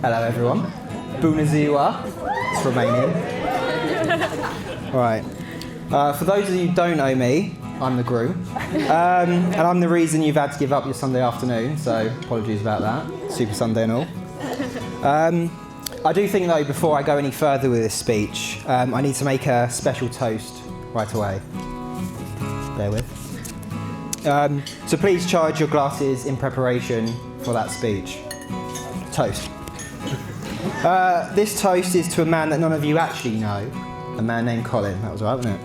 Hello everyone. Bună ziua. It's Romanian. Right. For those of you who don't know me, I'm the groom. And I'm the reason you've had to give up your Sunday afternoon, so apologies about that. Super Sunday and all. I do think though, before I go any further with this speech, I need to make a special toast right away. Bear with. So please charge your glasses in preparation for that speech. Toast. This toast is to a man that none of you actually know, a man named Colin. That was right, wasn't it?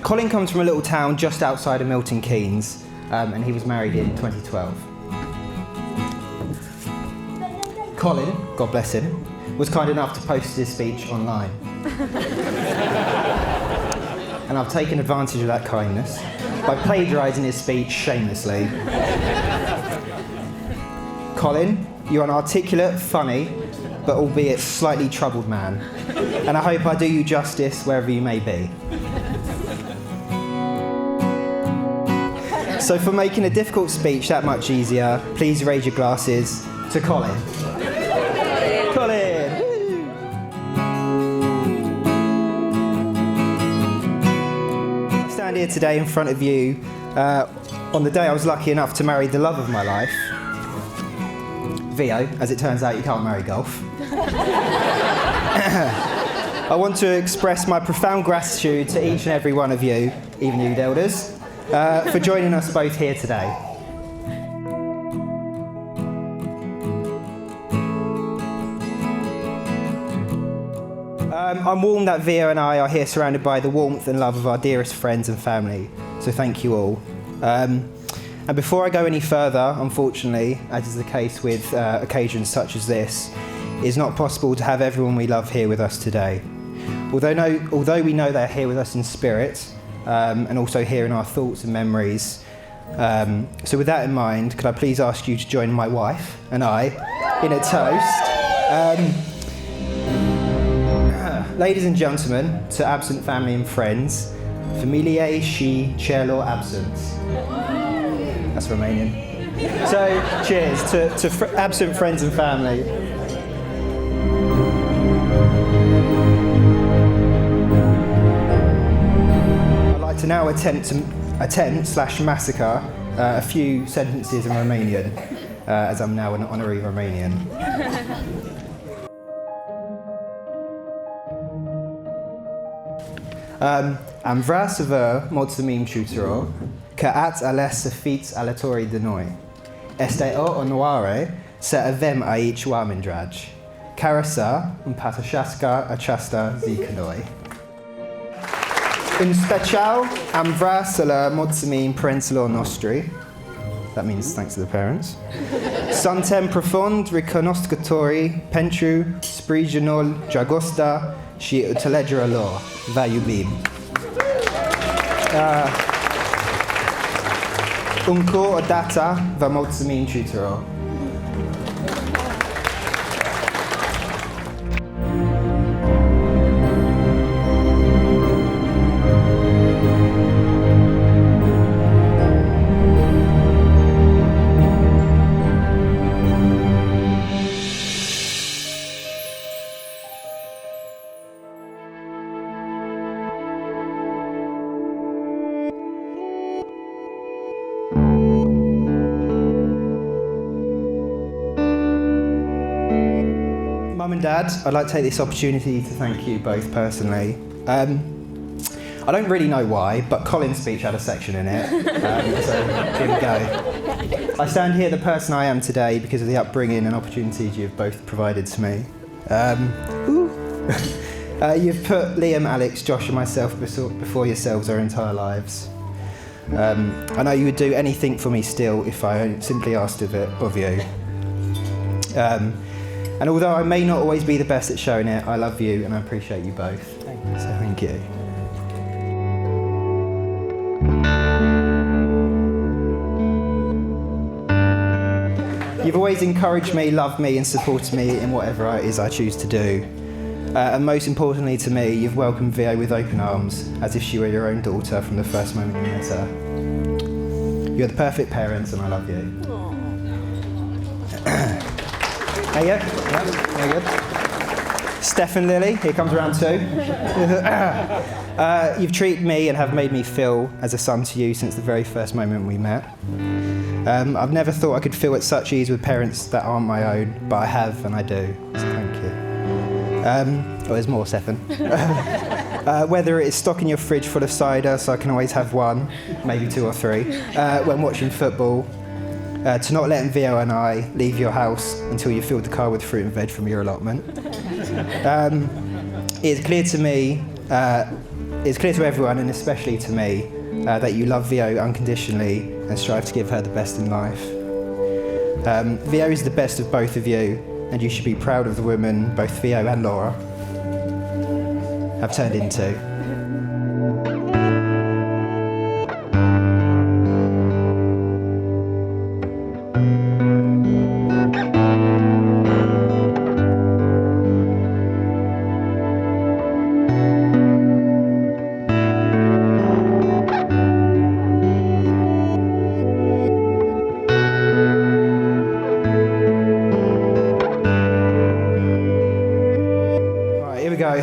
Colin comes from a little town just outside of Milton Keynes, and he was married in 2012. Colin, God bless him, was kind enough to post his speech online. And I've taken advantage of that kindness by plagiarising his speech shamelessly. Colin, you're an articulate, funny, but albeit slightly troubled man, and I hope I do you justice wherever you may be. So for making a difficult speech that much easier, please raise your glasses to Colin. Colin! I stand here today in front of you on the day I was lucky enough to marry the love of my life. Vio, as it turns out you can't marry golf. I want to express my profound gratitude to each and every one of you, even you elders, for joining us both here today. I'm warned that Vio and I are here surrounded by the warmth and love of our dearest friends and family, so thank you all. And before I go any further, unfortunately, as is the case with occasions such as this, it's not possible to have everyone we love here with us today. Although we know they're here with us in spirit, and also here in our thoughts and memories. So with that in mind, could I please ask you to join my wife and I in a toast? Ladies and gentlemen, to absent family and friends, familiae și celor absents. That's Romanian. So, cheers to absent friends and family. I'd like to now attempt/massacre a few sentences in Romanian, as I'm now an honorary Romanian. Am vrea să vă mulțumim tuturor că ați ales să fiți alături de noi. Este o onoare să avem aici oameni dragi, care să împărtășească această zi cu noi. În special, am vrea să le mulțumim părinților noștri. That means thanks to the parents. Suntem profund recunoscători pentru sprijinul, dragostea și înțelegerea lor. Vă iubim. Încă o dată vă mulțumim tuturor. Mum and Dad, I'd like to take this opportunity to thank you both personally. I don't really know why, but Colin's speech had a section in it, so here we go. I stand here the person I am today because of the upbringing and opportunities you've both provided to me. You've put Liam, Alex, Josh and myself before yourselves our entire lives. I know you would do anything for me still if I simply asked of you. And although I may not always be the best at showing it, I love you and I appreciate you both. So thank you. You've always encouraged me, loved me and supported me in whatever it is I choose to do. And most importantly to me, you've welcomed Vio with open arms, as if she were your own daughter from the first moment you met her. You're the perfect parents and I love you. There you go. Yeah, very good. Steph and Lily, here comes round 2. You've treated me and have made me feel as a son to you since the very first moment we met. I've never thought I could feel at such ease with parents that aren't my own, but I have and I do, so thank you. There's more, Stefan. Whether it is stocking your fridge full of cider so I can always have one, maybe 2 or 3, when watching football, to not letting Vio and I leave your house until you filled the car with fruit and veg from your allotment. It's clear to me, it's clear to everyone, and especially to me, that you love Vio unconditionally and strive to give her the best in life. Vio is the best of both of you, and you should be proud of the woman both Vio and Laura have turned into.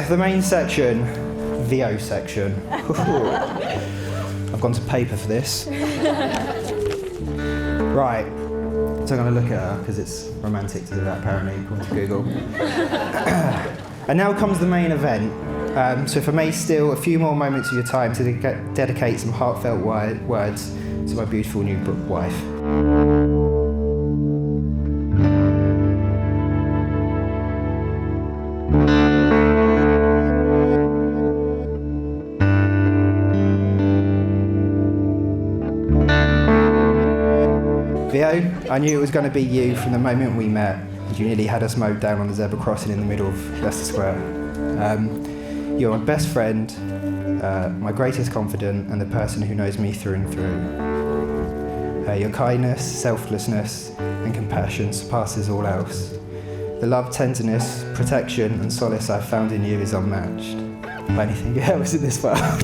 The main section, VO section. I've gone to paper for this. Right, so I'm going to look at her because it's romantic to do that apparently, according to Google. And now comes the main event. So if I may steal a few more moments of your time to dedicate some heartfelt words to my beautiful new wife. Vio, I knew it was going to be you from the moment we met, and you nearly had us mowed down on the zebra crossing in the middle of Gloucester Square. You're my best friend, my greatest confidant, and the person who knows me through and through. Your kindness, selflessness, and compassion surpasses all else. The love, tenderness, protection, and solace I've found in you is unmatched by anything else in this world.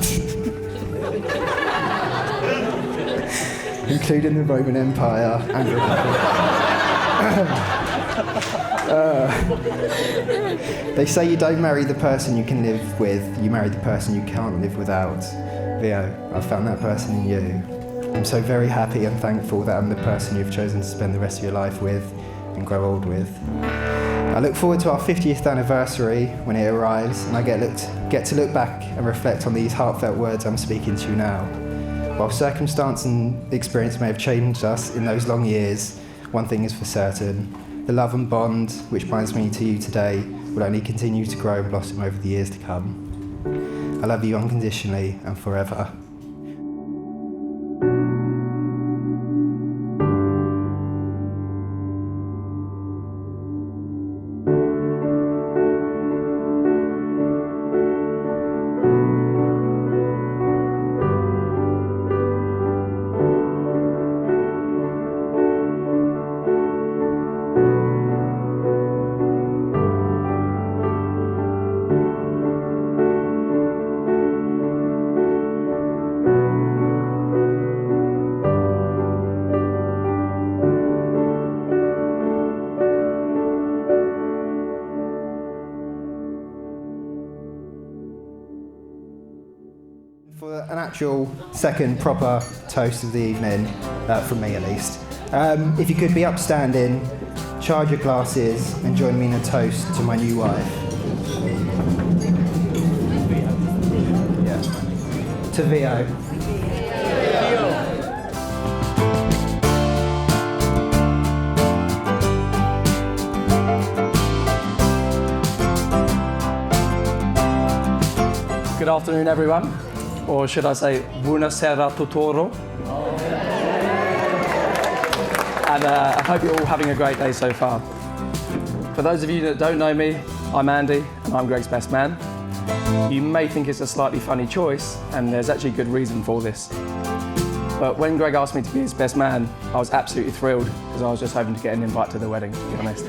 Including the Roman Empire and they say you don't marry the person you can live with, you marry the person you can't live without. Vio, I've found that person in you. I'm so very happy and thankful that I'm the person you've chosen to spend the rest of your life with and grow old with. I look forward to our 50th anniversary when it arrives, and I get to look back and reflect on these heartfelt words I'm speaking to you now. While circumstance and experience may have changed us in those long years, one thing is for certain. The love and bond which binds me to you today will only continue to grow and blossom over the years to come. I love you unconditionally and forever. For an actual second proper toast of the evening, from me at least. If you could be upstanding, charge your glasses and join me in a toast to my new wife. Yeah. To Vio. Good afternoon, everyone. Or should I say, buonasera tutoro. And I hope you're all having a great day so far. For those of you that don't know me, I'm Andy, and I'm Greg's best man. You may think it's a slightly funny choice, and there's actually good reason for this. But when Greg asked me to be his best man, I was absolutely thrilled, because I was just hoping to get an invite to the wedding, to be honest.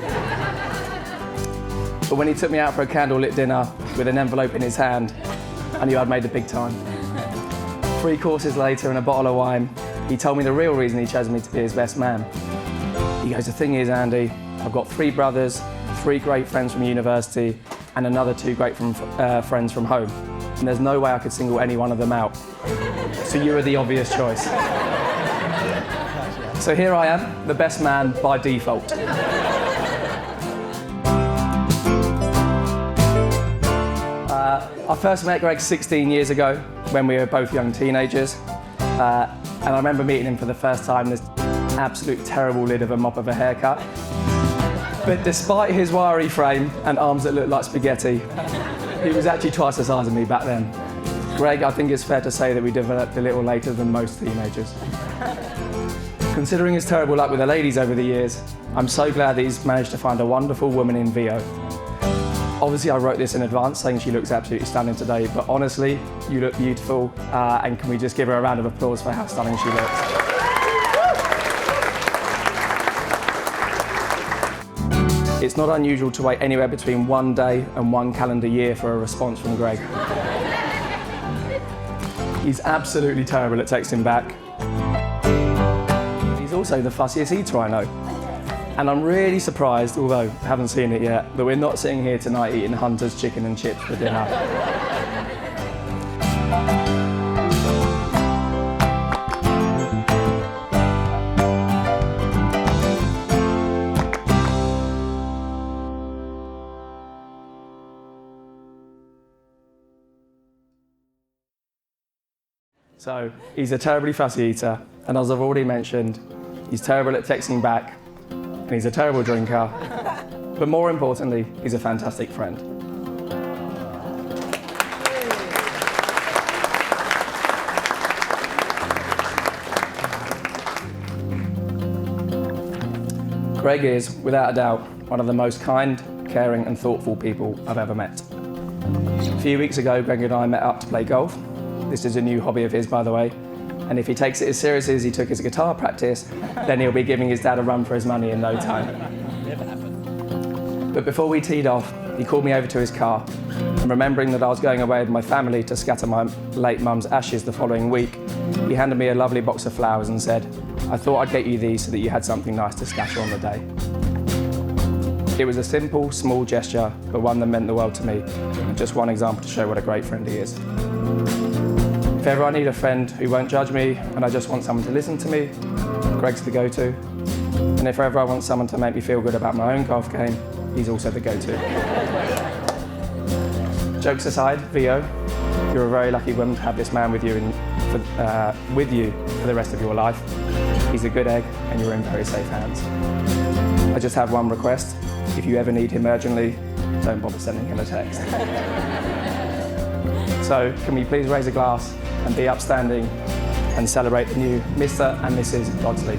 But when he took me out for a candlelit dinner with an envelope in his hand, I knew I'd made the big time. 3 courses later and a bottle of wine, he told me the real reason he chose me to be his best man. He goes, the thing is, Andy, I've got 3 brothers, 3 great friends from university, and another 2 great friends from home. And there's no way I could single any one of them out. So you were the obvious choice. So here I am, the best man by default. I first met Greg 16 years ago when we were both young teenagers. And I remember meeting him for the first time, this absolute terrible lid of a mop of a haircut. But despite his wiry frame and arms that looked like spaghetti, he was actually twice the size of me back then. Greg, I think it's fair to say that we developed a little later than most teenagers. Considering his terrible luck with the ladies over the years, I'm so glad that he's managed to find a wonderful woman in Vio. Obviously, I wrote this in advance saying she looks absolutely stunning today, but honestly, you look beautiful, and can we just give her a round of applause for how stunning she looks? It's not unusual to wait anywhere between 1 day and 1 calendar year for a response from Greg. He's absolutely terrible at texting back. He's also the fussiest eater I know. And I'm really surprised, although I haven't seen it yet, that we're not sitting here tonight eating Hunter's chicken and chips for dinner. So, he's a terribly fussy eater, and as I've already mentioned, he's terrible at texting back, and he's a terrible drinker, but more importantly, he's a fantastic friend. Greg is, without a doubt, one of the most kind, caring and thoughtful people I've ever met. A few weeks ago, Greg and I met up to play golf. This is a new hobby of his, by the way. And if he takes it as seriously as he took his guitar practice, then he'll be giving his dad a run for his money in no time. But before we teed off, he called me over to his car. And remembering that I was going away with my family to scatter my late mum's ashes the following week, he handed me a lovely box of flowers and said, I thought I'd get you these so that you had something nice to scatter on the day. It was a simple, small gesture, but one that meant the world to me, and just one example to show what a great friend he is. If ever I need a friend who won't judge me and I just want someone to listen to me, Greg's the go-to. And if ever I want someone to make me feel good about my own golf game, he's also the go-to. Jokes aside, Vio, you're a very lucky woman to have this man with you for the rest of your life. He's a good egg and you're in very safe hands. I just have one request. If you ever need him urgently, don't bother sending him a text. So, can we please raise a glass and be upstanding and celebrate the new Mr. and Mrs. Dodsley.